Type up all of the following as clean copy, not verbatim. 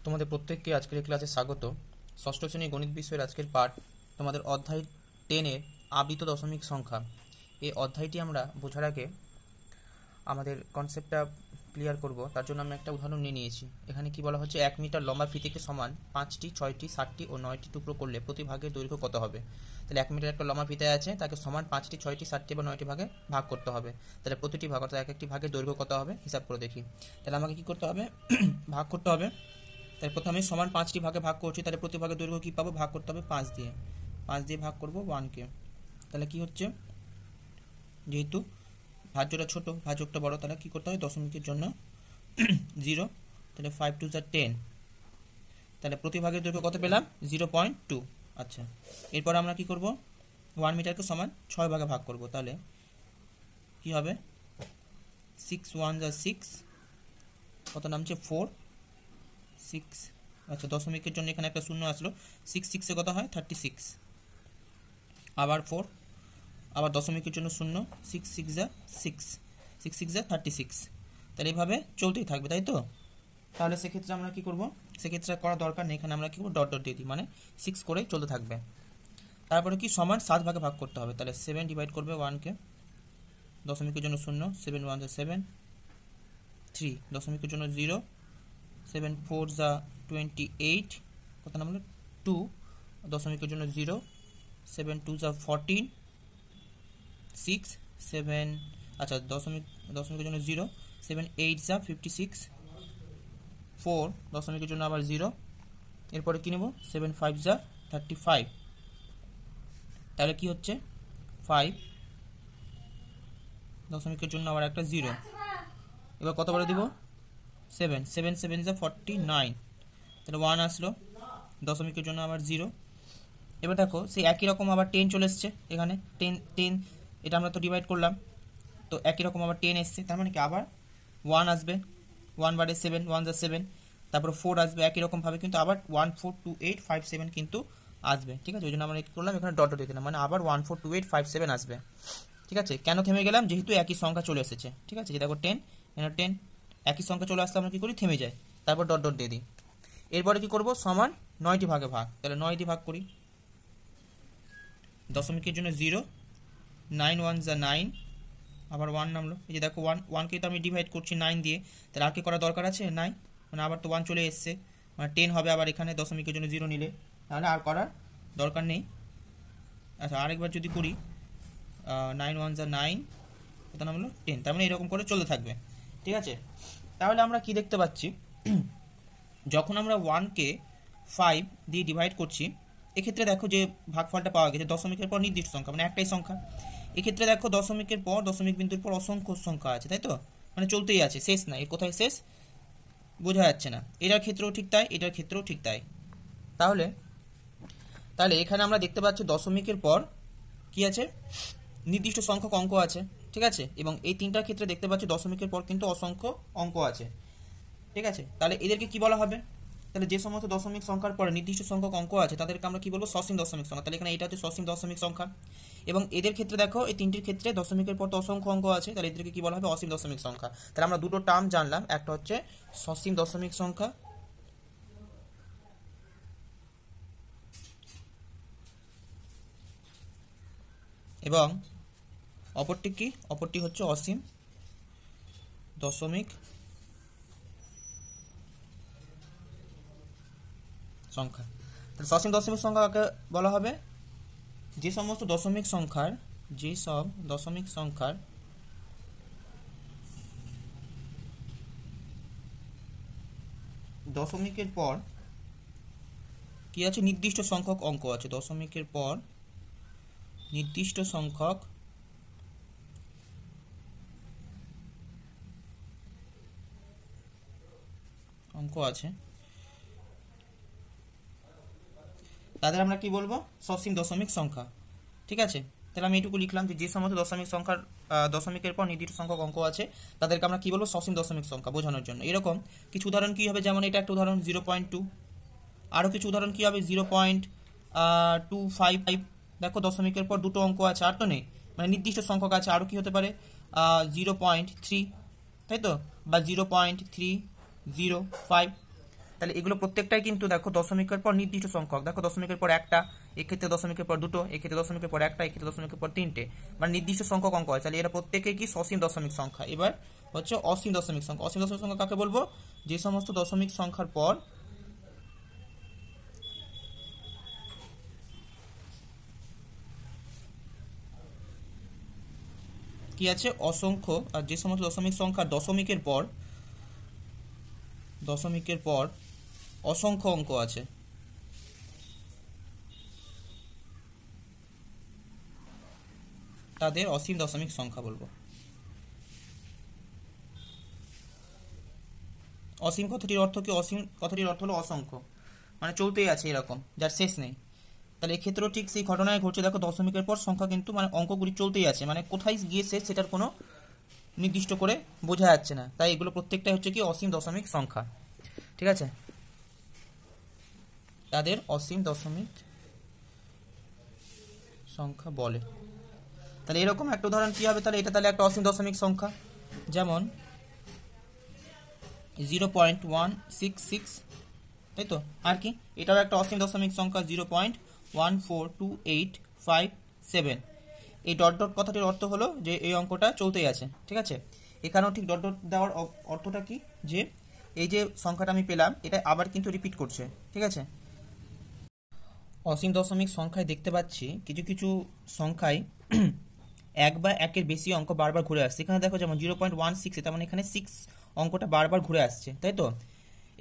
তোমাদের প্রত্যেককে আজকের ক্লাসে স্বাগত। ষষ্ঠ শ্রেণী গণিত বিষয়ের আজকের পাঠ তোমাদের অধ্যায় 10-এর আবৃত দশমিক সংখ্যা। এই অধ্যায়টি আমরা বোঝার আগে আমাদের কনসেপ্টটা ক্লিয়ার করব, তার জন্য আমি একটা উদাহরণ নিয়ে নিয়েছি। এখানে কি বলা হচ্ছে, 1 মিটার লম্বা ফিতেকে সমান 5টি, 6টি, 7টি ও 9টি টুকরো করলে প্রতি ভাগের দৈর্ঘ্য কত হবে। তাহলে 1 মিটার একটা লম্বা ফিতে আছে, তাকে সমান 5টি, 6টি, 7টি বা 9টি ভাগে ভাগ করতে হবে। তাহলে প্রতিটি ভাগ অর্থাৎ এক একটি ভাগের দৈর্ঘ্য কত হবে হিসাব করে দেখি। তাহলে আমাকে কি করতে হবে, ভাগ করতে হবে। তাহলে প্রথমে সমান 5টি ভাগে ভাগ করছি, তাহলে প্রতি ভাগের দৈর্ঘ্য কী পাবো, ভাগ করতে হবে 5 দিয়ে। 5 দিয়ে ভাগ করব 1কে। তাহলে কি হচ্ছে, যেহেতু ভাজ্যটা ছোট ভাজকটা বড়, তাহলে কি করতে হবে, দশমিকের জন্য 0। তাহলে 5 2 10। তাহলে প্রতি ভাগের দৈর্ঘ্য কত পেলাম, 0.2। আচ্ছা, এরপর আমরা কি করব, 1 মিটারকে সমান 6 ভাগে ভাগ করব। তাহলে কি হবে, 6 1 6, কত নামছে 4 6। আচ্ছা, দশমিকের জন্য এখানে একটা শূন্য আসলো, 6 6 কত হয় 36। আবার 4, আবার দশমিকের জন্য শূন্য, 6 6 6, 6 6 36। তাহলে এইভাবে চলতেই থাকবে, তাই তো। তাহলে সেক্ষেত্রে আমরা কি করব, সেক্ষেত্রে করা দরকার নেই, এখানে আমরা কি করবো, ডট ডট দিয়ে দিই, মানে 6 করেই চলতে থাকবে। তারপরে কি সমান 7 ভাগে ভাগ করতে হবে। তাহলে 7 ডিভাইড করবে 1কে, দশমিকের জন্য শূন্য, 7 1 7, 3 দশমিকের জন্য 0, 7 4 28, কত নাম হলো 2 দশমিকের জন্য 0, 7 2 14, 6 7, আচ্ছা দশমিকের জন্য 0, 7 8 56, 4 দশমিকের জন্য আবার 0। এরপরে কি নেব, 7 5 35। তাহলে কি হচ্ছে, 5 দশমিকের জন্য আবার একটা 0। এবার কত বলে দিব, 7 7 7 49। তাহলে 1 আসলো, দশমিকের জন্য আবার 0। এবার দেখো সেই একই রকম আবার 10 চলে এসছে এখানে, 10 এটা আমরা তো ডিভাইড করলাম, তো একই রকম আবার 10 এসছে। তার মানে কি আবার 1 আসবে, 1 বারে 7 1 7, তারপর 4 আসবে একই রকমভাবে, কিন্তু আবার 1 4 2 8 5 7 কিন্তু আসবে। ঠিক আছে, ওই জন্য আমরা কি করলাম, এখানে ডট ডট দিয়ে দিলাম, মানে আবার 1 4 2 8 5 7 আসবে। ঠিক আছে, কেন থেমে গেলাম, যেহেতু একই সংখ্যা চলে এসেছে। ঠিক আছে, দেখো 10 এখানে 10, একই সংখ্যা চলে আসলে আমরা কি করি, থেমে যাই, তারপর ডট ডট দিয়ে দিই। এরপরে কি করব, সমান 9টি ভাগে ভাগ। তাহলে 9 দিয়ে ভাগ করি, দশমিকের জন্য 0, 9 1 9, আবার 1 নামলো। এই যে দেখো 1কে তো আমি ডিভাইড করছি 9 দিয়ে, তাহলে আর কি করা দরকার আছে, নাই, মানে আবার তো 1 চলে এসছে, মানে 10 হবে আবার এখানে দশমিকের জন্য 0 নিলে, তাহলে আর করার দরকার নেই। আচ্ছা, আরেকবার যদি করি, 9 1 9, কত নাম হলো 10। তার মানে এরকম করে চলতে থাকবে। ঠিক আছে, তাহলে আমরা কি দেখতে পাচ্ছি, যখন আমরা 1কে 5 দিয়ে ডিভাইড করছি, এক্ষেত্রে দেখো যে ভাগফলটা পাওয়া গেছে দশমিকের পর নির্দিষ্ট সংখ্যা, মানে একটাই সংখ্যা। এক্ষেত্রে দেখো দশমিকের পর দশমিক বিন্দুর পর অসংখ্য সংখ্যা আছে, তাই তো, মানে চলতেই আছে, শেষ নাই, এর কোথায় শেষ বোঝা যাচ্ছে না। এটার ক্ষেত্রেও ঠিক তাই, এটার ক্ষেত্রেও ঠিক তাই। তাহলে এখানে আমরা দেখতে পাচ্ছি দশমিকের পর কি আছে, নির্দিষ্ট সংখ্যক অঙ্ক আছে। ঠিক আছে, এবং এই তিনটার ক্ষেত্রে দেখতে পাচ্ছি দশমিকের পর কিন্তু অসংখ্য অঙ্ক আছে। ঠিক আছে, তাহলে এদেরকে কি বলা হবে, তাহলে যে সমস্ত দশমিক সংখ্যার পরে নির্দিষ্ট সংখ্যক অঙ্ক আছে তাদেরকে আমরা কি বলবো, সসীম দশমিক সংখ্যা। তাহলে এখানে এটা হচ্ছে সসীম দশমিক সংখ্যা। এবং এদের ক্ষেত্রে দেখো এই তিনটির ক্ষেত্রে দশমিকের পর তো অসংখ্য অঙ্ক আছে, তাহলে এদেরকে কি বলা হবে, অসীম দশমিক সংখ্যা। তাহলে আমরা দুটো টার্ম জানলাম, একটা হচ্ছে সসীম দশমিক সংখ্যা, এবং অপরটি কি, অপরটি হচ্ছে অসীম দশমিক সংখ্যা। তাহলে সসীম দশমিক সংখ্যাকে বলা হবে যে সমস্ত দশমিক সংখ্যার, যেসব দশমিক সংখ্যার দশমিকের পর কি আছে, নির্দিষ্ট সংখ্যক অঙ্ক আছে, দশমিকের পর নির্দিষ্ট সংখ্যক অঙ্ক আছে, তাদের আমরা কি বলবো, সসীম দশমিক সংখ্যা। ঠিক আছে, তাহলে আমি এটুকু লিখলাম যে সমস্ত দশমিক সংখ্যার দশমিকের পর নির্দিষ্ট সংখ্যক অঙ্ক আছে তাদেরকে আমরা কি বলবো, সসীম দশমিক সংখ্যা বোঝানোর জন্য। এরকম কিছু উদাহরণ কি হবে, যেমন এটা একটা উদাহরণ 0.2, আরও কিছু উদাহরণ কি হবে 0.25। দেখো দশমিকের পর দুটো অঙ্ক আছে, আর তো নেই, মানে নির্দিষ্ট সংখ্যক আছে। আরও কি হতে পারে, 0.3, তাই তো, বা 0.305। তাহলে এগুলো প্রত্যেকটাই কিন্তু দেখো দশমিকের পর নির্দিষ্ট সংখ্যক। দেখো দশমিকের পর একটা, এক্ষেত্রে দশমিকের পর দুটো, এক্ষেত্রে দশমিকের পর একটা, এক্ষেত্রে দশমিকের পর তিনটে, মানে নির্দিষ্ট সংখ্যক অঙ্ক আছে। তাহলে এরা প্রত্যেকেই কি সসীম দশমিক সংখ্যা। এবার হচ্ছে অসীম দশমিক সংখ্যা। অসীম দশমিক সংখ্যা কাকে বলবো? যে সমস্ত দশমিক সংখ্যার পর কি আছে? অসংখ্য। আর যে সমস্ত দশমিক সংখ্যা দশমিকের পর অসংখ্য অঙ্ক আছে, তাদের অসীম দশমিক সংখ্যা বলবো। অসীম কথাটির অর্থ কি? অসীম কথাটির অর্থ হলো অসংখ্য, মানে চলতেই আছে এরকম, যার শেষ নেই। তাহলে এক্ষেত্রেও ঠিক সেই ঘটনায় ঘটছে। দেখো দশমিকের পর সংখ্যা কিন্তু মানে অঙ্কগুলি চলতেই আছে, মানে কোথায় গিয়ে শেষ সেটার কোনো নির্দিষ্ট করে বোঝা যাচ্ছে না। তাই এগুলো প্রত্যেকটাই হচ্ছে কি অসীম দশমিক সংখ্যা। ঠিক আছে, তাদের অসীম দশমিক সংখ্যা বলে। তাহলে এরকম একটা উদাহরণ কি হবে? তাহলে এটা তাহলে একটা অসীম দশমিক সংখ্যা, যেমন 0.166, তাই তো। আর কি, এটাও একটা অসীম দশমিক সংখ্যা 0.1428557। এই ডট ডট কথাটির অর্থ হলো যে এই অঙ্কটা চলতেই আছে। ঠিক আছে, এখানেও ঠিক ডট ডট দেওয়ার অর্থটা কি? যে এই যে সংখ্যাটা আমি পেলাম এটা আবার কিন্তু রিপিট করছে। ঠিক আছে, অসীম দশমিক সংখ্যায় দেখতে পাচ্ছি কিছু কিছু সংখ্যায় এক বা একের বেশি অঙ্ক বারবার ঘুরে আসছে। এখানে দেখো যেমন 0.16, তার মানে এখানে 6 অঙ্কটা বারবার ঘুরে আসছে, তাই তো।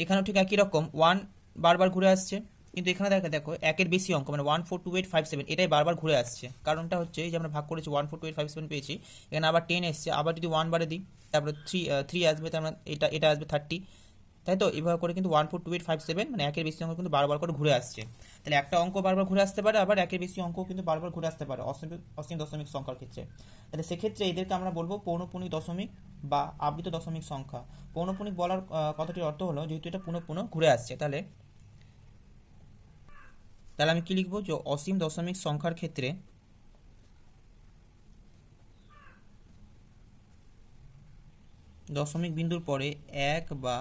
এখানেও ঠিক একই রকম 1 বারবার ঘুরে আসছে, কিন্তু এখানে দেখো একের বেশি অঙ্ক মানে 142857 এটাই বারবার ঘুরে আসছে। কারণটা হচ্ছে যে আমরা ভাগ করেছি 142857 পেয়েছি, এখানে আবার 10 এসছে, আবার যদি 1 বারে দিই তারপরে 3 আসবে, তার মানে এটা আসবে 30, তাই তো। এভাবে করে কিন্তু 142857 মানে একের বেশি অঙ্ক কিন্তু বারবার করে ঘুরে আসছে। তাহলে একটা অঙ্ক বারবার ঘুরে আসতে পারে, আবার একের বেশি অঙ্ক কিন্তু বারবার ঘুরে আসতে পারে অসীম দশমিক সংখ্যার ক্ষেত্রে। তাহলে সেক্ষেত্রে এদেরকে আমরা বলবো পৌনঃপুনিক দশমিক বা আবৃত দশমিক সংখ্যা। পৌনঃপুনিক বলার কথাটির অর্থ হলো যেহেতু এটা পুনঃ পুনঃ ঘুরে আসছে, তাহলে আমি কি লিখবো? যে অসীম দশমিক সংখ্যার ক্ষেত্রে দশমিক বিন্দুর পরে এক বা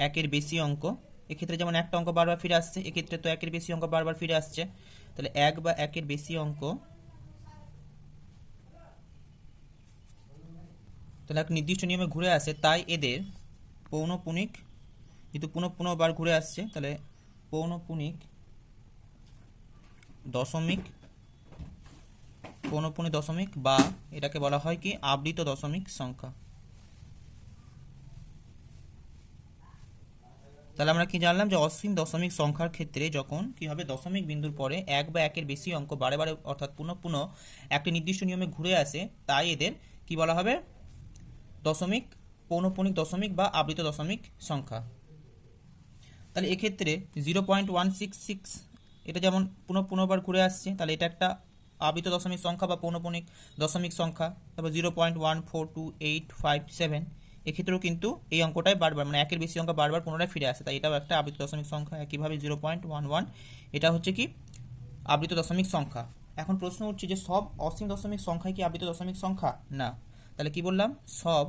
একের বেশি অঙ্ক, এক্ষেত্রে যেমন একটা অঙ্ক বারবার ফিরে আসছে, এক্ষেত্রে তো একের বেশি অঙ্ক বারবার ফিরে আসছে। তাহলে এক বা একের বেশি অঙ্ক তাহলে এক নির্দিষ্ট নিয়মে ঘুরে আসে, তাই এদের পৌনঃপুনিক, যেহেতু পুনঃ পুনঃবার ঘুরে আসছে তাহলে পৌনঃপুনিক দশমিক বা এটাকে বলা হয় কি আবৃত দশমিক সংখ্যা। তাহলে আমরা কি জানলাম? যে অসীম দশমিক সংখ্যার ক্ষেত্রে যখন কি হবে, দশমিক বিন্দুর পরে এক বা একের বেশি অঙ্ক বারে বারে অর্থাৎ পুনঃ পুনঃ একটি নির্দিষ্ট নিয়মে ঘুরে আসে, তাই এদের কি বলা হবে? পৌনঃপুনিক দশমিক বা আবৃত দশমিক সংখ্যা। তাহলে এক্ষেত্রে 0.166 এটা যেমন পুনঃ পুনঃবার ঘুরে আসছে, তাহলে এটা একটা আবৃত দশমিক সংখ্যা বা পৌনঃপুনিক দশমিক সংখ্যা। তারপর 0.142857 এক্ষেত্রেও কিন্তু এই অঙ্কটাই বারবার মানে একের বেশি অঙ্ক বারবার পুনরায় ফিরে আসে, তাই এটাও একটা আবৃত দশমিক সংখ্যা। একইভাবে 0.11 এটা হচ্ছে কি আবৃত দশমিক সংখ্যা। এখন প্রশ্ন উঠছে যে সব অসীম দশমিক সংখ্যায় কি আবৃত দশমিক সংখ্যা? না। তাহলে কি বললাম? সব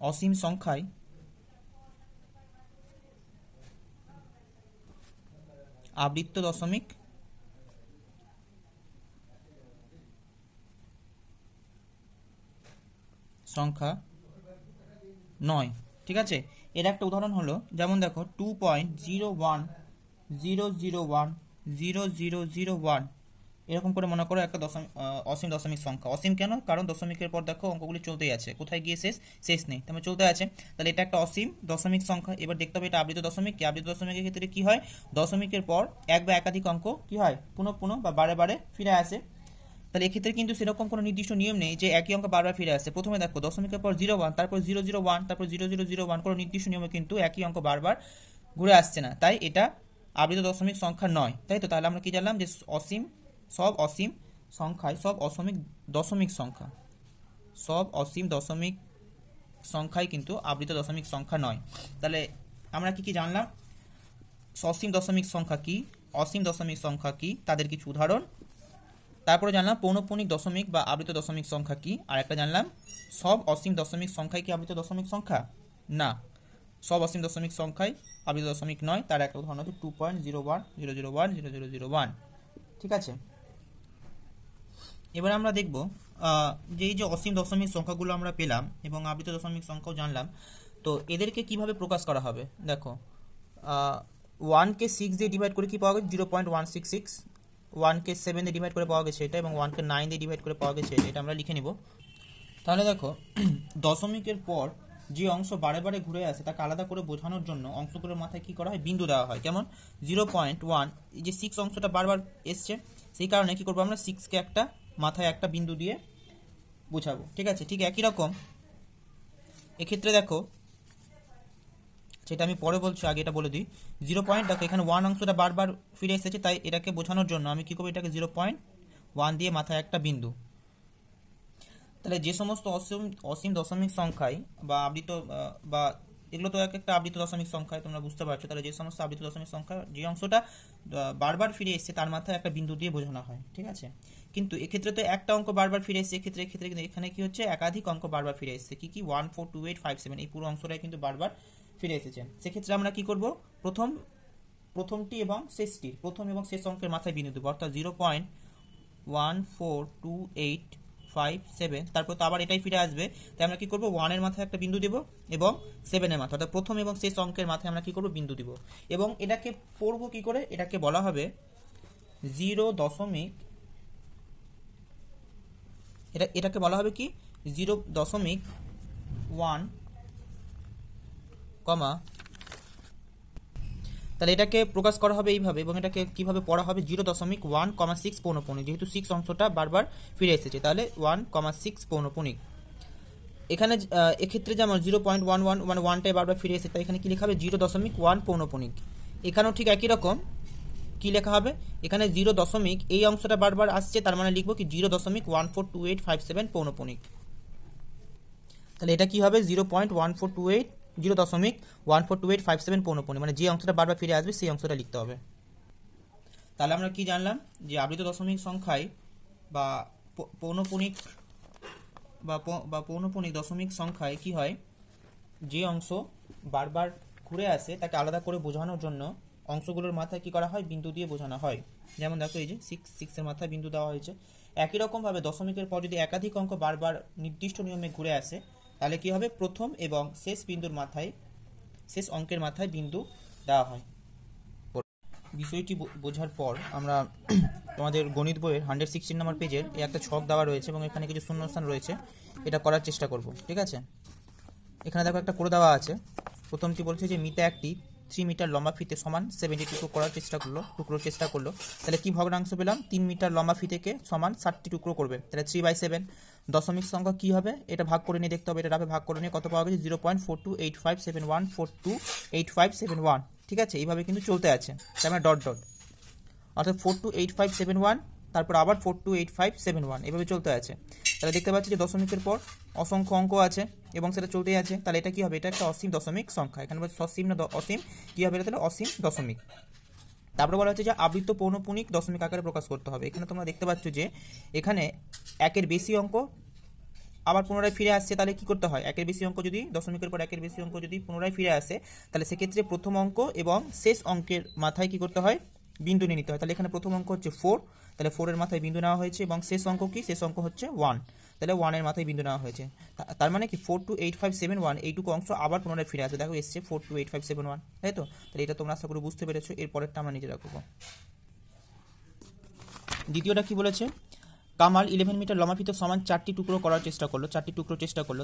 অসীম সংখ্যায় আবৃত দশমিক সংখ্যা নয়। ঠিক আছে, এর একটা উদাহরণ হলো যেমন দেখো 2.010010001 এরকম করে মনে করো একটা অসীম দশমিক সংখ্যা। অসীম কেন? কারণ দশমিকের পর দেখো অঙ্কগুলি চলতেই আছে, কোথায় গিয়ে শেষ নেই, তেমন চলতে আছে। তাহলে এটা একটা অসীম দশমিক সংখ্যা। এবার দেখতে হবে এটা আবৃত দশমিক কি। আবৃত দশমিকের ক্ষেত্রে কি হয়? দশমিকের পর এক বা একাধিক অঙ্ক কি হয়? পুনঃ পুনঃ বা বারে বারে ফিরে আসে। তাহলে এক্ষেত্রে কিন্তু সেরকম কোনো নির্দিষ্ট নিয়ম নেই যে একই অঙ্ক বারবার ফিরে আসে। প্রথমে দেখো দশমিকের পর 01, তারপর 001, তারপর 0001, কোনো নির্দিষ্ট নিয়মে কিন্তু একই অঙ্ক বারবার ঘুরে আসছে না, তাই এটা আবৃত দশমিক সংখ্যা নয়, তাই তো। তাহলে আমরা কি জানলাম? যে সব অসীম সংখ্যায় সব অসীম দশমিক সংখ্যায় কিন্তু আবৃত দশমিক সংখ্যা নয়। তাহলে আমরা কি জানলাম? সসীম দশমিক সংখ্যা কি, অসীম দশমিক সংখ্যা কি, তাদের কিছু উদাহরণ তারপরে জানলাম পৌনঃপুনিক দশমিক বা আবৃত দশমিক সংখ্যা কি, আর একটা জানলাম সব অসীম দশমিক সংখ্যাই কি আবৃত দশমিক সংখ্যা? না, সব অসীম দশমিক সংখ্যাই আবৃত দশমিক নয়। তার একটা উদাহরণ হচ্ছে 2.0100100001। ঠিক আছে, এবার আমরা দেখব যে এই যে অসীম দশমিক সংখ্যাগুলো আমরা পেলাম এবং আবৃত দশমিক সংখ্যাও জানলাম, তো এদেরকে কিভাবে প্রকাশ করা হবে। দেখো 1কে 6 দিয়ে ডিভাইড করে কি পাওয়া গেছে 0.166, 1কে 7 দিয়ে ডিভাইড করে পাওয়া গেছে এটা, এবং 1কে 9 দিয়ে ডিভাইড করে পাওয়া গেছে এটা আমরা লিখে নিব। তাহলে দেখো দশমিকের পর যে অংশ বারে বারে ঘুরে আসে তাকে আলাদা করে বোঝানোর জন্য অংশগুলোর মাথায় কি করা হয়, বিন্দু দেওয়া হয়। কেমন 0.1, এই যে 6 অংশটা বারবার এসছে, সেই কারণে কি করবো আমরা 6কে একটা মাথায় একটা বিন্দু দিয়ে বোঝাবো। ঠিক আছে, ঠিক একই রকম এক্ষেত্রে দেখো, সেটা আমি পরে বলছি, আগে এটা বলে দিই। 0. দেখো এখানে 1 অংশটা বারবার ফিরে এসেছে, তাই এটাকে বোঝানোর জন্য আমি কি করবো, এটাকে 0.1 দিয়ে মাথায় একটা বিন্দু। তাহলে যে সমস্ত অসীম দশমিক সংখ্যায় বা আবৃত বা এগুলো তো এক একটা আবৃত দশমিক সংখ্যায় তোমরা বুঝতে পারছো, তাহলে যে সমস্ত আবৃত দশমিক সংখ্যা যে অংশটা বারবার ফিরে এসছে তার মাথায় একটা বিন্দু দিয়ে বোঝানো হয়। ঠিক আছে, কিন্তু এক্ষেত্রে তো একটা অঙ্ক বারবার ফিরে এসছে, এক্ষেত্রে কিন্তু এখানে কি হচ্ছে, একাধিক অঙ্ক বারবার ফিরে এসছে। কি 1 4 2 8 5 7 এই পুরো অংশটাই কিন্তু বারবার ফিরে এসেছে। সেক্ষেত্রে আমরা কি করব, প্রথমটি এবং শেষটির প্রথম এবং শেষ অঙ্কের মাথায় বিন্দু দেবো, অর্থাৎ 0.142857, তারপর তো আবার এটাই ফিরে আসবে, তাই আমরা কি করব 1 এর মাথায় একটা বিন্দু দেব এবং 7 এর মাথায়, অর্থাৎ প্রথম এবং শেষ অঙ্কের মাথায় আমরা কি করব, বিন্দু দিব। এবং এটাকে পড়বো কি করে, এটাকে বলা হবে 0. এটাকে বলা হবে কি 0.1, তাহলে এটাকে প্রকাশ করা হবে এইভাবে, এবং এটাকে কিভাবে পড়া হবে 0.1,6 পৌনঃপুনিক, যেহেতু 6 অংশটা বারবার ফিরে এসেছে তাহলে 1,6 পৌনঃপুনিক। এখানে এক্ষেত্রে যেমন 0.11 মানে 1টাই বারবার ফিরে এসেছে, তাই এখানে কি লেখা হবে 0.1 পৌনঃপুনিক। এখানেও ঠিক একই রকম কি লেখা হবে, এখানে 0. এই অংশটা বারবার আসছে, তার মানে লিখবো কি 0.142857 পৌনঃপুনিক। তাহলে এটা কি হবে 0.1428 পৌনঃপুনিক, মানে যে অংশটা বারবার ফিরে আসবে সেই অংশটা লিখতে হবে। তাহলে আমরা কি জানলাম যে আবৃত দশমিক সংখ্যায় বা পৌনঃপুনিক বা পৌনঃপুনিক দশমিক সংখ্যায় কি হয়, যে অংশ বারবার ঘুরে আসে তাকে আলাদা করে বোঝানোর জন্য অংশগুলোর মাথায় কি করা হয়, বিন্দু দিয়ে বোঝানো হয়। যেমন দেখো এই যে 6 এর মাথায় বিন্দু দেওয়া হয়েছে। একই রকমভাবে দশমিকের পর যদি একাধিক অঙ্ক বারবার নির্দিষ্ট নিয়মে ঘুরে আসে তাহলে কি হবে, প্রথম এবং শেষ বিন্দুর মাথায়, শেষ অঙ্কের মাথায় বিন্দু দেওয়া হয়। বিষয়টি বোঝার পর আমরা তোমাদের গণিত বইয়ের 116 নম্বর পেজের এই একটা ছক দেওয়া রয়েছে এবং এখানে কিছু শূন্যস্থান রয়েছে, এটা করার চেষ্টা করব। ঠিক আছে, এখানে দেখো একটা করে দেওয়া আছে। প্রথমটি বলছে যে মিতা একটি 3 মিটার লম্বা ফিতে সমান 70 টুকরো করার চেষ্টা করলো। তাহলে কি ভগ্নাংশ পেলাম, 3 মিটার লম্বা ফিতেকে সমান 60টি টুকরো করবে, তাহলে 3/7। দশমিক সংখ্যা কি হবে, এটা ভাগ করে নিয়ে দেখতে হবে, এটা ভাগ করে নিয়ে কত পাওয়া গেছে 0.428571 ঠিক আছে, এইভাবে কিন্তু চলতে আছে, তাই আমরা ডট অর্থাৎ 428571, তারপর আবার 428571 এভাবে চলতে আছে। তাহলে দেখতে পাচ্ছি যে দশমিকের পর অসংখ্য অঙ্ক আছে এবং সেটা চলতেই আছে, তাহলে এটা কি হবে, এটা একটা অসীম দশমিক সংখ্যা। এখানে সসীম না অসীম, কি হবে এটা, তাহলে অসীম দশমিক। তারপরে বলা হচ্ছে যে আবৃত পৌনঃপুনিক দশমিক আকারে প্রকাশ করতে হবে। এখানে তোমরা দেখতে পাচ্ছ যে এখানে একের বেশি অঙ্ক আবার পুনরায় ফিরে আসছে, তাহলে কি করতে হয়, একের বেশি অঙ্ক যদি দশমিকের পর একের বেশি অঙ্ক যদি পুনরায় ফিরে আসে তাহলে সেক্ষেত্রে প্রথম অঙ্ক এবং শেষ অঙ্কের মাথায় কি করতে হয়, বিন্দু নিয়ে নিতে হয়। তাহলে এখানে প্রথম অঙ্ক হচ্ছে 4, তাহলে 4 এর মাথায় বিন্দু নেওয়া হয়েছে, এবং শেষ অঙ্ক কি, শেষ অঙ্ক হচ্ছে 1, তাহলে 1 এর মাথায় বিন্দু নেওয়া হয়েছে। তার মানে কি 428571 এইটুকু অংশ আবার পুনরায় ফিরে আসে, দেখো এসছে 428571, তাই তো। তাহলে এটা তোমরা আশা করি বুঝতে পেরেছো। এর পরেরটা আমরা নিচে রাখবো। দ্বিতীয়টা কি বলেছে, কামাল 11 মিটার লম্বা ফিতে সমান 4টি টুকরো করার চেষ্টা করলো,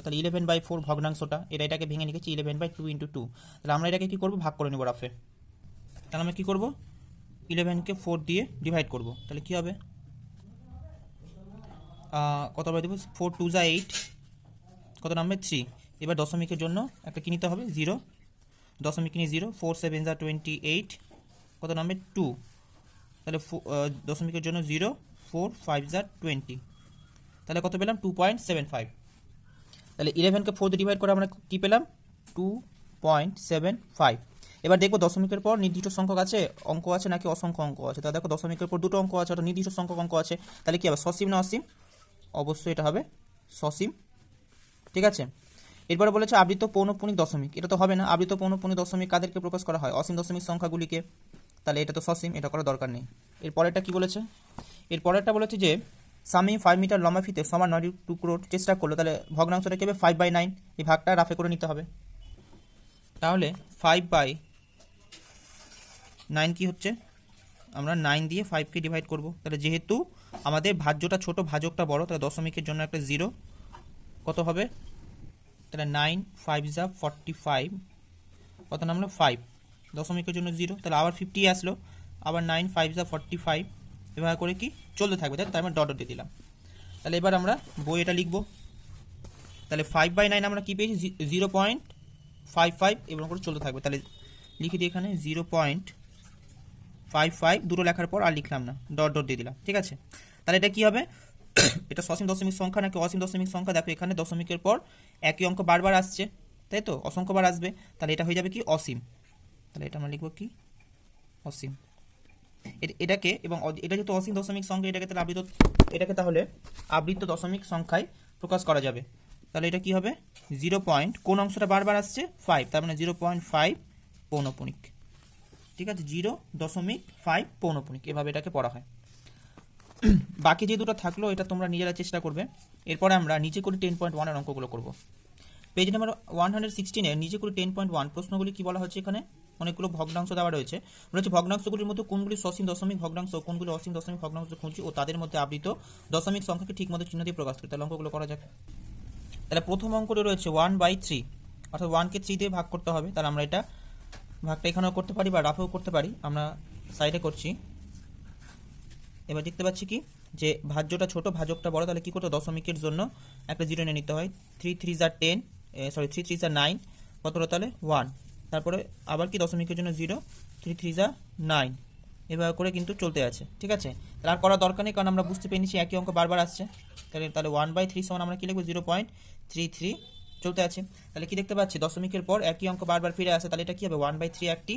তাহলে 11/4 ভগ্নাংশটা, এটাকে ভেঙে নিয়েছি 11/2 × 2, তাহলে আমরা এটাকে কি করবো, ভাগ করে নেবো রাফে। তাহলে আমরা কি করবো, 11কে 4 দিয়ে ডিভাইড করব, তাহলে কি হবে, কতবার দেবো, 4 2 = 8, কত নামবে 3। এবার দশমিকের জন্য একটা কি নিতে হবে 0, দশমিক নিয়ে 0, 4 7 = 28, কত নামবে 2, তাহলে দশমিকের জন্য 0, 4 5 = 20, তাহলে কত পেলাম 2.75। তাহলে 11কে 4 দিয়ে ডিভাইড করে আমরা কি পেলাম 2.75। এবার দেখবো দশমিকের পর নির্দিষ্ট সংখ্যক আছে অঙ্ক আছে নাকি অসংখ্য অঙ্ক আছে। তা দেখো দশমিকের পর দুটো অঙ্ক আছে, অর্থাৎ নির্দিষ্ট সংখ্যক অঙ্ক আছে, তাহলে কি হবে সসীম না অসীম? অবশ্যই এটা হবে সসীম, ঠিক আছে। এরপরে বলেছে আবৃত পৌনঃপুনিক দশমিক, এটা তো হবে না। আবৃত পৌনঃপুনিক দশমিক কাদেরকে প্রকাশ করা হয়? অসীম দশমিক সংখ্যাগুলিকে, তাহলে এটা তো সসীম, এটা করার দরকার নেই। এরপরেরটা কি বলেছে? এরপরেরটা বলেছে যে স্বামী 5 মিটার লম্বা ফিতে সমান 9 টুকরোর চেষ্টা করলো, তাহলে ভগ্নাংশটা কি হবে 5/9, এই ভাগটা রাফে করে নিতে হবে। তাহলে 5/9 কি হচ্ছে, আমরা 9 দিয়ে 5কে ডিভাইড করব। তাহলে যেহেতু আমাদের ভাজ্যটা ছোট ভাজকটা বড়, তাহলে দশমিকের জন্য একটা 0 কত হবে, তাহলে 9 5 যা 45, কত নামলো 5, দশমিকের জন্য 0, তাহলে আবার 50 আসলো, আবার 9 5 যা 45, এভাবে করে কি চলতে থাকবে, তাই আমরা ডট ডট দিয়ে দিলাম। তাহলে এবার আমরা বই এটা লিখব। তাহলে 5/9 আমরা কি পেয়েছি 0.55, এবং করে চলতে থাকবে। তাহলে লিখে দিই এখানে 0.55, দুটো লেখার পর আর লিখলাম না, ডট ডট দিয়ে দিলাম, ঠিক আছে। তাহলে এটা কি হবে, এটা সসীম দশমিক সংখ্যা নাকি অসীম দশমিক সংখ্যা? দেখো এখানে দশমিকের পর একই অঙ্ক বারবার আসছে, তাই তো অসংখ্যবার আসবে, তাহলে এটা হয়ে যাবে কি অসীম। তাহলে এটা আমরা লিখব কি অসীম। এটাকে, এবং এটা যেহেতু অসীম দশমিক সংখ্যা, এটাকে তাহলে আবৃত দশমিক সংখ্যায় প্রকাশ করা যাবে। তাহলে এটা কি হবে 0. কোন অংশটা বারবার আসছে 5, তার মানে 0.5 পৌনঃপুনিক, ঠিক আছে, 0.5 পৌনঃপুনিক, এভাবে এটাকে পড়া হয়। বাকি যে দুটো থাকলো এটা তোমরা নিজেরা চেষ্টা করবে। এরপরে আমরা নিচে করে 10.1 এর অঙ্কগুলো করব। পেজ নাম্বার 116 এর নিচে করে 10.1 প্রশ্নগুলি কি বলা হচ্ছে, এখানে অনেকগুলো ভগ্নাংশ দেওয়া রয়েছে। বলেছে ভগ্নাংশগুলির মধ্যে কোনগুলি সসীম দশমিক ভগ্নাংশ, কোনগুলি অসীম দশমিক ভগ্নাংশ খুঁজি ও তাদের মধ্যে আবৃত দশমিক সংখ্যাকে ঠিকমতো চিহ্ন দিয়ে প্রকাশ করি। তাহলে অঙ্কগুলো করা যাক। তাহলে প্রথম অঙ্কটি রয়েছে 1/3, অর্থাৎ 1কে 3 দিয়ে ভাগ করতে হবে। তাহলে আমরা এটা ভাগটা এখানেও করতে পারি বা রাফেও করতে পারি, আমরা সাইডে করছি। এবার দেখতে পাচ্ছি কি যে ভাজ্যটা ছোট ভাজকটা বড়, তাহলে কি করতে দশমিকের জন্য একটা 0 নিয়ে নিতে হয়। 3 3 যা 10, 3 3 যা 9, কত হলো তাহলে 1, তারপরে আবার কি দশমিকের জন্য 0, 3 3 যা 9, এভাবে করে কিন্তু চলতে আছে, ঠিক আছে। তাহলে আর করার দরকার নেই, কারণ আমরা বুঝতে পেরেছি একই অঙ্ক বারবার আসছে। তাহলে 1/3 সমান আমরা কি লিখবো 0.33 চলতে আছে। তাহলে কি দেখতে পাচ্ছি দশমিকের পর একই অঙ্ক বারবার ফিরে আসে, তাহলে এটা কি হবে 1/3 একটি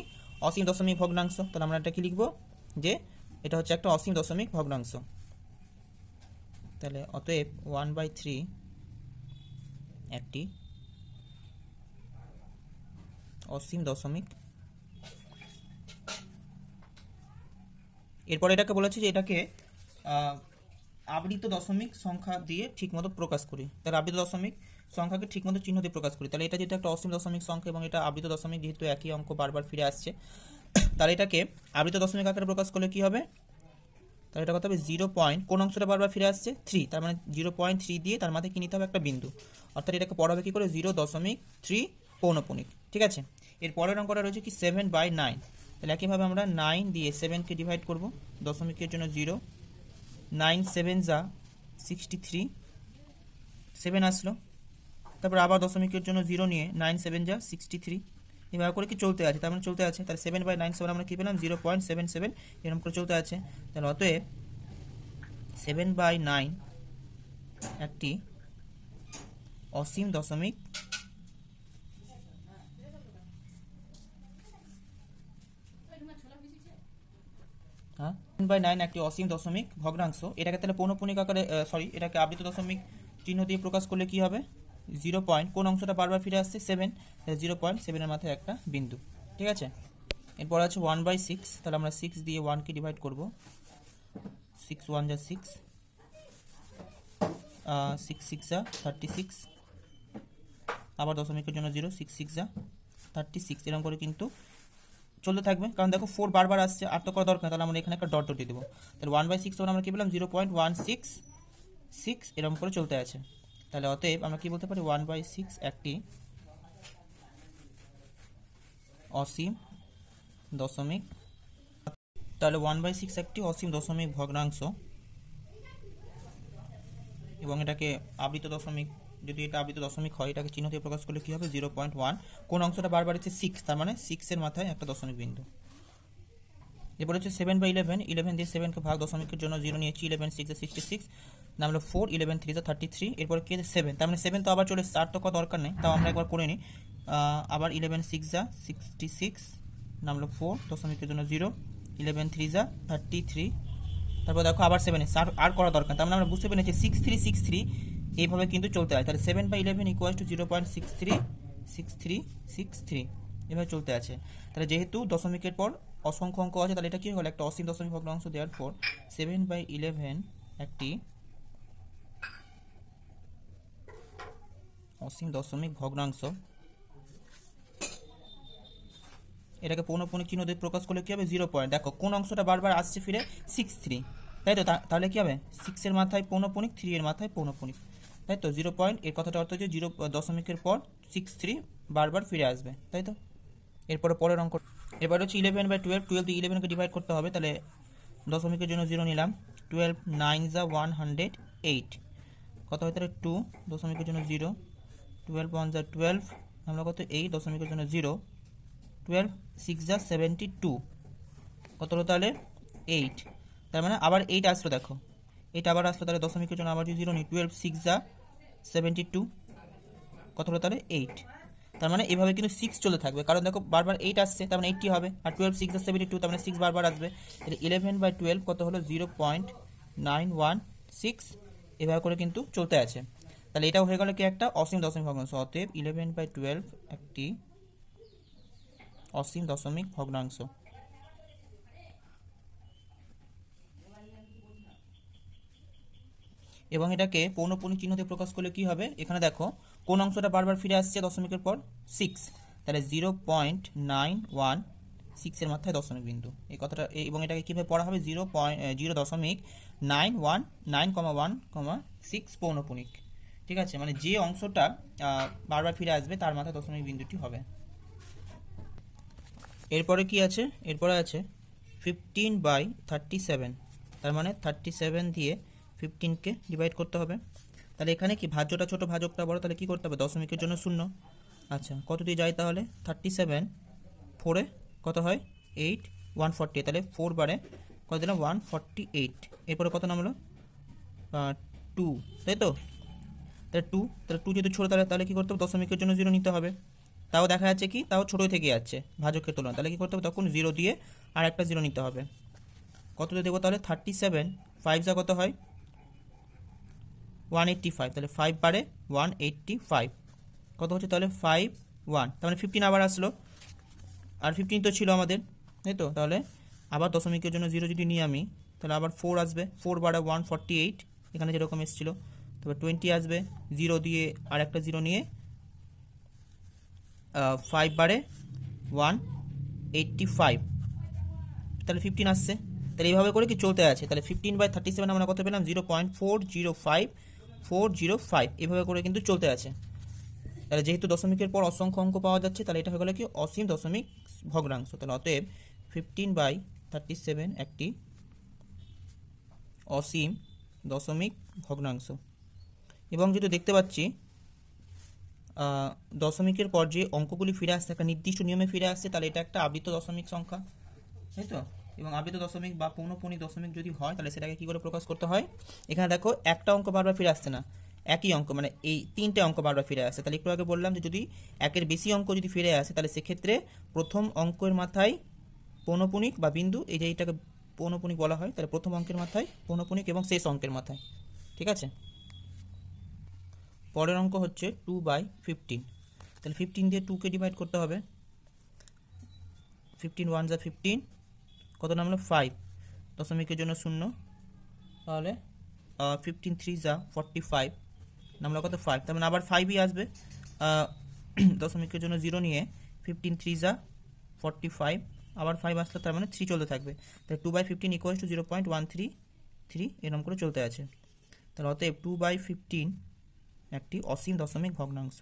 অসীম দশমিক ভগ্নাংশ। তাহলে আমরা এটা কি লিখবো যে এটা হচ্ছে একটা অসীম দশমিক ভগ্নাংশ। তাহলে অতএব 1/3 একটি অসীম দশমিক। এরপর এটাকে বলেছে যে এটাকে আবৃত দশমিক সংখ্যা দিয়ে ঠিকমতো প্রকাশ করি। তাহলে আবৃত দশমিক সংখ্যাকে ঠিকমতো চিহ্ন দিয়ে প্রকাশ করি। তাহলে এটা যেটা একটা অসীম দশমিক সংখ্যা এবং এটা আবৃত দশমিক, যেহেতু একই অঙ্ক বারবার ফিরে আসছে, তাহলে এটাকে আবৃত দশমিক আকারে প্রকাশ করলে কি হবে, তাহলে এটা কত হবে 0. কোন অংশটা বারবার ফিরে আসছে 3, তার মানে 0.3 দিয়ে তার মাথায় কি নিতে হবে একটা বিন্দু, অর্থাৎ এটাকে পড়াবে কি করে 0.3 পৌনঃপুনিক, ঠিক আছে। এর পরের অঙ্কটা রয়েছে কি 7/9, তাহলে একইভাবে আমরা 9 দিয়ে 7কে ডিভাইড করব, দশমিকের জন্য 0, 9 7 যা 63, 7 আসলো, তারপর আবার দশমিকের জন্য 0 নিয়ে 9 7 যা 63, এভাবে করে কি চলতে আছে, তার মানে চলতে আছে। তাহলে 7/9 সমান আমরা কি পেলাম 0.77, এরকম করে চলতে আছে। তাহলে অতএব 7/9 একটি অসীম দশমিক হ্যাঁ 7/9 একটি অসীম দশমিক ভগ্নাংশ। এটাকে তাহলে পৌনঃপুনিক আকারে এটাকে আবৃত দশমিক চিহ্ন দিয়ে প্রকাশ করলে কি হবে 0. কোন অংশটা বারবার ফিরে আসছে 7, 0.7 এর মাথায় একটা বিন্দু, ঠিক আছে। এরপর আছে 1/6, তাহলে আমরা 6 দিয়ে 1কে ডিভাইড করব, 6 1 যা 6, 6 6 যা 36, আবার দশমিকের জন্য 0, 6 6 যা 36, এরকম করে কিন্তু চলতে থাকবে। কারণ দেখো 4 বারবার আসছে, আর তো করা দরকার, তাহলে আমরা এখানে একটা ডট ডট দিয়ে দেবো। তাহলে 1/6 তখন আমরা কি পেলাম 0.166, এরকম করে চলতে আছে। তাহলে অতএব আমরা কি বলতে পারি 1/6 একটি অসীম দশমিক। তাহলে 1/6 একটি অসীম দশমিক ভগ্নাংশ, এবং এটাকে আবৃত দশমিক, যদি এটা আবৃত দশমিক হয় এটাকে চিহ্ন দিয়ে প্রকাশ করলে কি হবে 0.1, কোন অংশটা বারবার হচ্ছে 6, তার মানে 6 এর মাথায় একটা দশমিক বিন্দু। এরপর হচ্ছে 7/11, 11 দিয়ে 7কে ভাগ, দশমিকের জন্য 0 নিয়েছি, 11 6 66, নামলো 4, 11 3 33, এরপর কি আছে 7, তার মানে 7 তো আবার চলে, 4 তো করা দরকার নেই, তাও আমরা একবার করে নিই। আবার 11 6 66, নামলো 4, দশমিকের জন্য 0, 11 3 যা 33, তারপর দেখো আবার 7 আর করা দরকার, তার মানে আমরা বুঝতে পেরেছি 6363 এইভাবে কিন্তু চলতে হয়। তাহলে 7/11 ইকুয়াল টু 0.636363 এভাবে চলতে আছে। তাহলে যেহেতু দশমিকের পর অসংখ্য অঙ্ক আছে, তাহলে এটা কি হলো, একটা অসীম দশমিক ভগ্নাংশ। দেওয়ার পর 7/11 একটি অসীম দশমিক ভগ্নাংশ। এটাকে পৌনঃপুনিক চিহ্ন দিয়ে প্রকাশ করলে কি হবে, 0 পয়েন্ট। দেখো কোন অংশটা বারবার আসছে ফিরে, 63, তাই তো? তাহলে কি হবে, 6 এর মাথায় পৌনঃপুনিক, 3 এর মাথায় পৌনঃপুনিক, তাই তো? 0 পয়েন্ট, এর কথাটা অর্থ হচ্ছে 0 দশমিকের পর 63 বারবার ফিরে আসবে, তাই তো? এরপরে পরের অঙ্ক, এবার হচ্ছে 11/12, 12 দিয়ে 11কে ডিভাইড করতে হবে। তাহলে দশমিকের জন্য 0 নিলাম, 12 9 যা 108, কত হয় তাহলে 2, দশমিকের জন্য 0, 12 1 যা 12, আমরা কত 8, দশমিকের জন্য 0, 12 6 যা 72, কত হলো তাহলে 8। তার মানে আবার 8 আসলো, দেখো 8 আবার আসলো, তাহলে দশমিকের জন্য আবার যদি 0 নিই, 12 6 যা 72, কত হলো তাহলে 8। তার মানে এভাবে কিন্তু 6 চলে থাকবে, কারণ দেখো বারবার 8 আসছে, তার মানে 80 হবে, আর 12 6 যা 72, তার মানে 6 বারবার আসবে। তাহলে 11/12 কত হলো 0.916, এভাবে করে কিন্তু চলতে আছে। তাহলে এটা হয়ে গেল কি, একটা অসীম দশমিক ভগ্নাংশ। অতএব 11/12 একটি অসীম দশমিক ভগ্নাংশ। এবং এটাকে পৌনঃপুনিক চিহ্ন দিয়ে প্রকাশ করলে কি হবে, এখানে দেখো কোন অংশটা বারবার ফিরে আসছে দশমিকের পর, 6, তাহলে 0.916 এর মাথায় দশমিক বিন্দু, এই কথাটা। এবং এটাকে কিভাবে পড়া হবে, 0.919,1,6 পৌনঃপুনিক, ঠিক আছে? মানে যে অংশটা বারবার ফিরে আসবে তার মাথায় দশমিক বিন্দুটি হবে। এরপরে কি আছে, এরপরে আছে 15/37, তার মানে 37 দিয়ে 15কে ডিভাইড করতে হবে। তাহলে এখানে কি ভাজ্যটা ছোট, ভাজকটা বড়, তাহলে কি করতে হবে, দশমিকের জন্য 0। আচ্ছা, কত দিয়ে যায় তাহলে, 37 4-এ কত হয় 8, 140, তাহলে 4 বারে কত দিলাম 148, এরপরে কত নামলো 2, তাই তো? তাহলে 2, তাহলে 2 যেহেতু ছোটো, তাহলে কী করতে হবে, দশমিকের জন্য 0 নিতে হবে। তাও দেখা যাচ্ছে কি, তাও ছোটোই থেকে যাচ্ছে ভাজকের তুলনায়, তাহলে কী করতে হবে, তখন 0 দিয়ে আর একটা 0 নিতে হবে। কত দিয়ে দেবো তাহলে, 37 5 যা কত হয় 185, তাহলে 5 বারে 185, কত হচ্ছে তাহলে 5 1, তার মানে 15 আবার আসলো, আর 15 তো ছিল আমাদের, তাই তো? তাহলে আবার দশমিকের জন্য 0 যদি নিই আমি, তাহলে আবার 4 আসবে, 4 বারে 148, এখানে যেরকম এসেছিলো, তারপর 20 আসবে, 0 দিয়ে আর একটা 0 নিয়ে 5 বারে 185, তাহলে 15 আসছে। তাহলে এইভাবে করে কি চলতে আছে। তাহলে 15/37 আমরা কত পেলাম, 0.405405, এভাবে করে কিন্তু চলতে আছে। তাহলে যেহেতু দশমিকের পর অসংখ্য অঙ্ক পাওয়া যাচ্ছে, তাহলে এটা হয়ে গেল কি, অসীম দশমিক ভগ্নাংশ। তাহলে অতএব 15/37 একটি অসীম দশমিক ভগ্নাংশ। এবং যেহেতু দেখতে পাচ্ছি দশমিকের পর যে অঙ্কগুলি ফিরে আসছে একটা নির্দিষ্ট নিয়মে ফিরে আসছে, তাহলে এটা একটা আবৃত দশমিক সংখ্যা, তাই তো? এবং আবৃত দশমিক বা পৌনঃপুনিক দশমিক যদি হয়, তাহলে সেটাকে কী করে প্রকাশ করতে হয়, এখানে দেখো একটা অঙ্ক বারবার ফিরে আসছে না, একই অঙ্ক, মানে এই 3টে অঙ্ক বারবার ফিরে আসে। তাহলে একটু আগে বললাম যে যদি একের বেশি অঙ্ক যদি ফিরে আসে, তাহলে সেক্ষেত্রে প্রথম অঙ্কের মাথায় পৌনঃপুনিক বা বিন্দু, এই যে এইটাকে পৌনঃপুনিক বলা হয়, তাহলে প্রথম অঙ্কের মাথায় পৌনঃপুনিক এবং শেষ অঙ্কের মাথায়, ঠিক আছে? পরের অঙ্ক হচ্ছে 2/15, তাহলে 15 দিয়ে 2কে ডিভাইড করতে হবে, 15 1 যা 15, কত নামলো 5, দশমিকের জন্য 0, তাহলে 15 3 যা 45, নামলো কত 5, তার মানে আবার 5ই আসবে, দশমিকের জন্য 0 নিয়ে 15 3 যা 45, আবার 5 আসলো, তার মানে 3 চলতে থাকবে। তাহলে 2/15 ইকুয়াল টু 0.133 এরকম করে চলতে আছে। তাহলে অতএব 2/15 একটি অসীম দশমিক ভগ্নাংশ।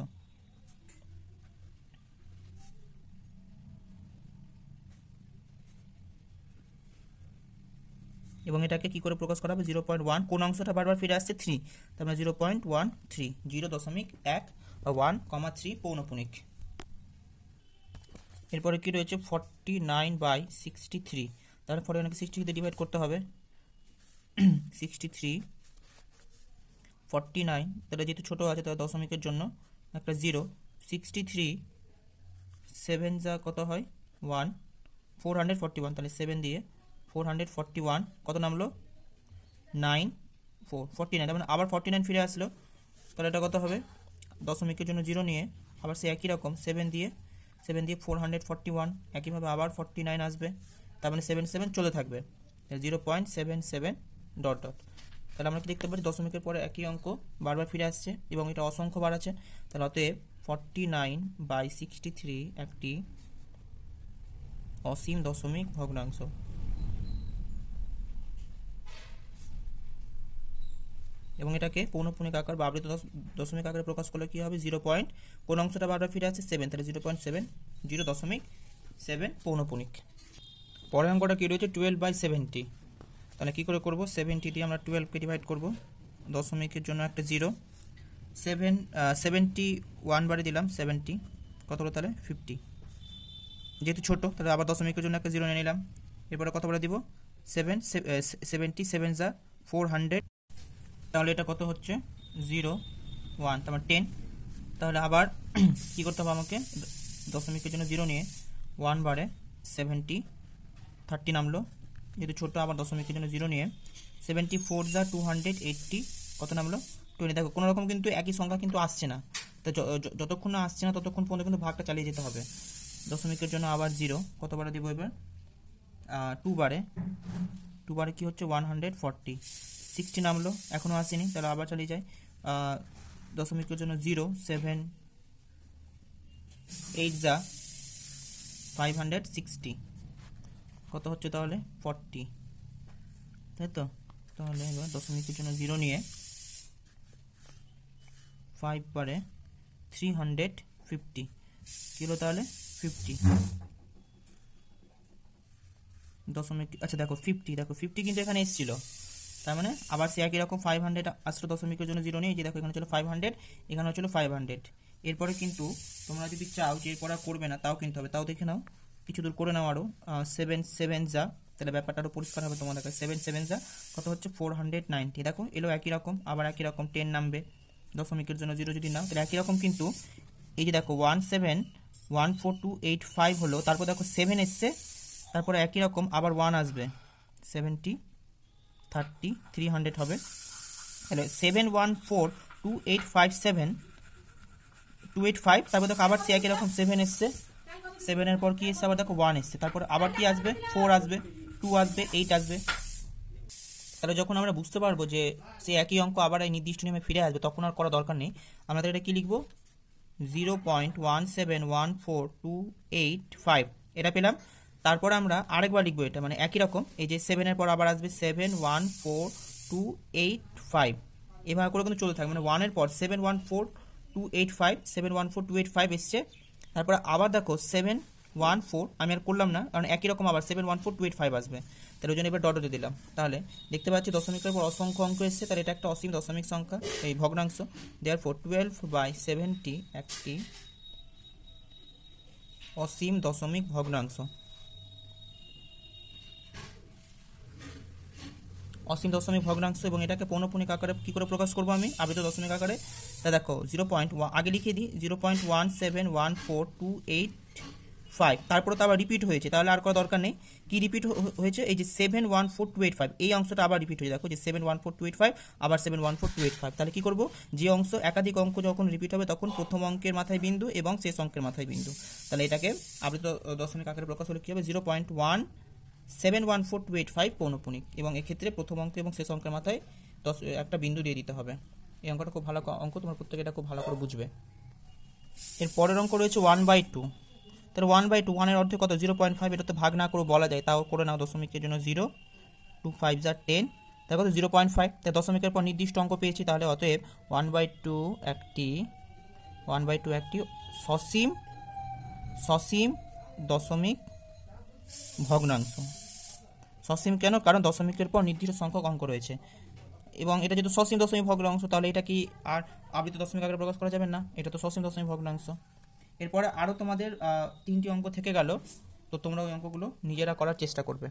এবং এটাকে কি করে প্রকাশ করা হবে, 0.1, কোন অংশটা বারবার ফিরে আসছে 3, তার মানে 0.13, 0.1 বা 1,3 পৌনঃপুনিক। এরপরে কি রয়েছে 49/63, তাহলে 49কে 63 দিয়ে ডিভাইড করতে হবে, 63 49, তাহলে যেহেতু ছোটো আছে তাহলে দশমিকের জন্য একটা 0, 63 7 যা কত হয় 1, 441, তাহলে 7 দিয়ে 441 কত নামলো 49, তার মানে আবার 49 ফিরে আসলো। তাহলে এটা কত হবে, দশমিকের জন্য 0 নিয়ে আবার সে একই রকম 7 দিয়ে 441, একইভাবে আবার 49 আসবে, তার মানে 7 চলে থাকবে, 0.77 ডট ডট। তাহলে আমরা কি দেখতে পাচ্ছি দশমিকের পরে একই অঙ্ক বারবার ফিরে আসছে এবং এটা অসংখ্য বার আছে। তাহলে অতএব 49/63 একটি অসীম দশমিক ভগ্নাংশ। এবং এটাকে পৌনঃপুনিক আকার বা আবৃত দশমিক আকারে প্রকাশ করলে কি হবে, 0. কোন অংশটা বারবার ফিরে আসছে 7, তাহলে 0.7 পৌনঃপুনিক। পরের অঙ্কটা কি রয়েছে 12/70। তাহলে কি করে করব, 70 দিয়ে আমরা 12কে ডিভাইড করব, দশমিকের জন্য একটা 0, 71 বারে দিলাম 70, কত হলো তাহলে 50, যেহেতু ছোট তাহলে আবার দশমিকের জন্য একটা 0 নিয়ে নিলাম। এরপরে কত বারে দিব 77 400, তাহলে এটা কত হচ্ছে 0 1, তারপর 10। তাহলে আবার কি করতে হবে আমাকে, দশমিকের জন্য 0 নিয়ে 1 বারে 70 30 নামলো, যেহেতু ছোটো আবার দশমিকের জন্য 0 নিয়ে 74 280 কত নামলো 20। দেখো কোনো রকম কিন্তু একই সংখ্যা কিন্তু আসছে না, তো যতক্ষণ না আসছে না ততক্ষণ পর্যন্ত কিন্তু ভাগটা চালিয়ে যেতে হবে। দশমিকের জন্য আবার 0 কত বারে দিব এবার 2 বারে কি হচ্ছে 140, 60 নামলো, এখনও আসেনি, তাহলে আবার চালিয়ে যায়। দশমিকের জন্য 0 7 8 560 কত হচ্ছে তাহলে 40, তাই তো। তাহলে এবার দশমিকের জন্য 0 নিয়ে 5 বারে 350 কিলো, তাহলে 50 দশমিক, আচ্ছা দেখো 50 কিন্তু এখানে এসেছিল, তার মানে আবার সে একই রকম 500 আসলো দশমিকের জন্য 0 নিয়ে, যে দেখো এখানে ছিল 500, এখানে ছিল 500। এরপরে কিন্তু তোমরা যদি চাও যে এরপরে করবে না তাও কিনতে হবে, তাও দেখে নাও কিছু দূর করে নাও আরও 7 যা, তাহলে ব্যাপারটা আরও পরিষ্কার হবে তোমাদের কাছে। 7 যা কত হচ্ছে 490, দেখো এলো একই রকম, আবার একই রকম 10 নামবে, দশমিকের জন্য 0 যদি নাও তাহলে একই রকম, কিন্তু এই যে দেখো 1714285 হলো, তারপর দেখো 7 এসছে, তারপরে একই রকম আবার 1 আসবে 70 30 300 হবে, তাহলে 7142857 তারপর দেখো আবার সে একই রকম 7 এসছে, 7 পর কি এসছে আবার দেখো 1 এসছে, তারপর আবার কি আসবে 4 আসবে 2 আসবে 8 আসবে। তাহলে যখন আমরা বুঝতে পারবো যে সে একই অঙ্ক আবার এই নির্দিষ্ট নিয়মে ফিরে আসবে তখন আর করা দরকার নেই, আমাদের এটা কি লিখবো 0.1714285 এটা পেলাম। তারপর আমরা আরেকবার লিখবো এটা, মানে একই রকম এই যে 7 পর আবার আসবে 714285, এভাবে করে কিন্তু চলতে থাকবে, মানে 1 পর 714285 এসছে, তারপর আবার দেখো 714 আমি আর করলাম না কারণ একই রকম আবার 714285 আসবে, তাহলে ওই জন্য এবার ডটে দিলাম। তাহলে দেখতে পাচ্ছি দশমিকের পর অসংখ্য অঙ্ক এসছে, তাহলে এটা একটা অসীম দশমিক সংখ্যা এই ভগ্নাংশ। দেয়ারফর 12/70 একটি অসীম দশমিক ভগ্নাংশ। অসীম দশমিক ভগ্নাংশ এবং এটাকে পৌনঃপুনিক আকারে কী করে প্রকাশ করবো আমি, আবৃত দশমিক আকারে। তা দেখো 0.1 আগে লিখে দিই 0.1714285, তারপরে তো আবার রিপিট হয়েছে, তাহলে আর কোনো দরকার নেই। কি রিপিট হয়েছে, এই যে 714285 এই অংশটা আবার রিপিট হয়ে, দেখো যে 714285 আবার 714285, তাহলে কি করব, যে অংশ একাধিক অঙ্ক যখন রিপিট হবে তখন প্রথম অঙ্কের মাথায় বিন্দু এবং শেষ অঙ্কের মাথায় বিন্দু, তাহলে এটাকে আবৃত দশমিক আকারে প্রকাশ হলে কী হবে 0.1714285 পৌনঃপুনিক, এবং এক্ষেত্রে প্রথম অঙ্ক এবং শেষ অঙ্কের মাথায় একটা বিন্দু দিয়ে দিতে হবে। এই অঙ্কটা খুব ভালো অঙ্ক, তোমার প্রত্যেকে এটা খুব ভালো করে বুঝবে। এর পরের অঙ্ক রয়েছে 1/2, তাহলে 1/2 1 এর অর্ধেক কত 0.5, এটা তো ভাগ না করে বলা যায়, তাও করে নাও দশমিকের জন্য 0 2 5 10, তার কত 0.5, তাই দশমিকের পর নির্দিষ্ট অঙ্ক পেয়েছি, তাহলে অতএব 1/2 একটি সসীম দশমিক ভগ্নাংশ। সসীম কেন, কারণ দশমিকের পর নির্দিষ্ট সংখ্যক অঙ্ক রয়েছে, এবং এটা যেহেতু সসীম দশমিক ভগ্নাংশ তাহলে এটা কি আর আবৃত দশমিক আকারে প্রকাশ করা যাবে না, এটা তো সসীম দশমিক ভগ্নাংশ। এরপরে আরও তোমাদের 3টি অঙ্ক থেকে গেল, তো তোমরা ওই অঙ্কগুলো নিজেরা করার চেষ্টা করবে।